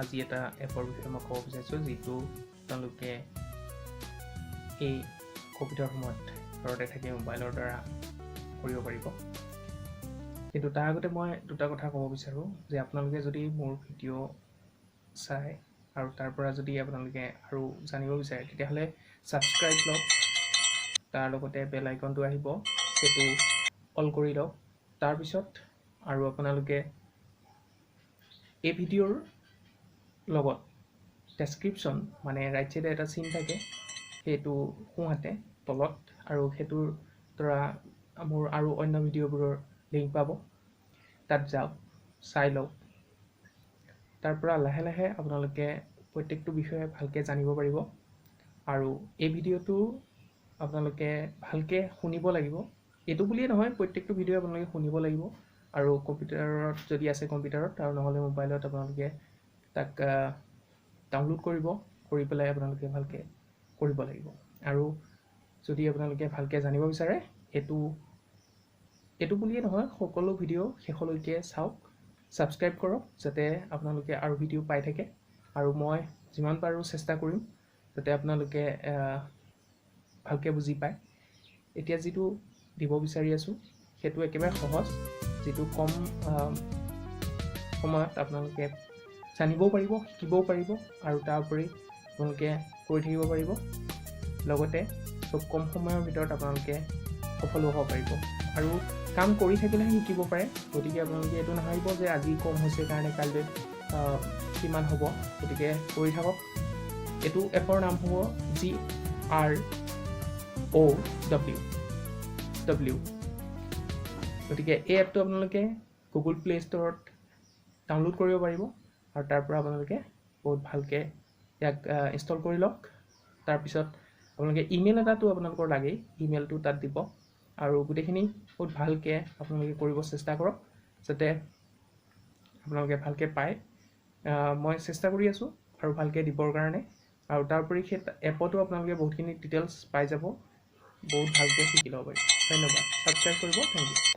আজি এটা এপৰ বিষয়ে মই ক'ব বিচাৰিছোঁ যিটো তেওঁলোকে এই ক'ভিডৰ সময়ত ঘৰতে থাকি মোবাইলৰ দ্বাৰা কৰিব পাৰিব। কিন্তু তাৰ আগতে মই দুটা কথা ক'ব বিচাৰোঁ যে আপোনালোকে যদি মোৰ ভিডিঅ' চাই আৰু তাৰ পৰা যদি আপোনালোকে আৰু জানিব বিচাৰে তেতিয়াহ'লে ছাবস্ক্ৰাইব লওক, তাৰ লগতে বেল আইকনটো আহিব সেইটো অল কৰি লওক। তাৰপিছত আৰু আপোনালোকে এই ভিডিঅ'ৰ লগত ডেছক্ৰিপশ্যন মানে ৰাইট চাইডে এটা চিন থাকে, সেইটো সোঁহাতে তলত, আৰু সেইটোৰ দ্বাৰা মোৰ আৰু অন্য ভিডিঅ'বোৰৰ লিংক পাব। তাত যাওক, চাই লওক। তাৰ পৰা লাহে লাহে আপোনালোকে প্ৰত্যেকটো বিষয়ে ভালকৈ জানিব পাৰিব। আৰু এই ভিডিঅ'টো আপোনালোকে ভালকৈ শুনিব লাগিব। এইটো বুলিয়ে নহয়, প্ৰত্যেকটো ভিডিঅ' আপোনালোকে শুনিব লাগিব। আৰু কম্পিউটাৰত যদি আছে কম্পিউটাৰত, আৰু নহ'লে মোবাইলত আপোনালোকে তাক ডাউনলোড কৰি পেলাই আপোনালোকে ভালকৈ কৰিব লাগিব। আৰু যদি আপোনালোকে ভালকৈ জানিব বিচাৰে এইটো বুলিয়ে নহয়, সকলো ভিডিঅ' শেষলৈকে চাওক, ছাবস্ক্ৰাইব কৰক যাতে আপোনালোকে আৰু ভিডিঅ' পাই থাকে। আৰু মই যিমান পাৰোঁ চেষ্টা কৰিম যাতে আপোনালোকে ভালকৈ বুজি পায়। এতিয়া যিটো দিব বিচাৰি আছোঁ সেইটো একেবাৰে সহজ, যিটো কম সময়ত আপোনালোকে জানিবও পাৰিব, শিকিবও পাৰিব, আৰু তাৰ উপৰি আপোনালোকে কৰি থাকিব পাৰিব। লগতে খুব কম সময়ৰ ভিতৰত আপোনালোকে সফল হ'ব পাৰিব। আৰু কাম কৰি থাকিলেহে শিকিব পাৰে, গতিকে আপোনালোকে এইটো নাভাবিব যে আজি কম হৈছে কাৰণে কাইলৈ কিমান হ'ব। গতিকে কৰি থাকক। এইটো এপৰ নাম হ'ব GROW। গতিকে এই এপটো আপোনালোকে গুগল প্লে ষ্ট'ৰত ডাউনলোড কৰিব পাৰিব, আৰু তাৰ পৰা আপোনালোকে বহুত ভালকৈ ইয়াক ইনষ্টল কৰি লওক। তাৰপিছত আপোনালোকে ইমেইল এটাতো আপোনালোকৰ লাগেই, ইমেইলটো তাত দিব, আৰু গোটেইখিনি বহুত ভালকৈ আপোনালোকে কৰিব চেষ্টা কৰক যাতে আপোনালোকে ভালকৈ পায়। মই চেষ্টা কৰি আছোঁ আৰু ভালকৈ দিবৰ কাৰণে। আৰু তাৰোপৰি সেই এপতো আপোনালোকে বহুতখিনি ডিটেইলছ পাই যাব, বহুত ভালকৈ শিকি ল'ব পাৰিব। ধন্যবাদ। ছাবস্ক্ৰাইব কৰিব। Thank U.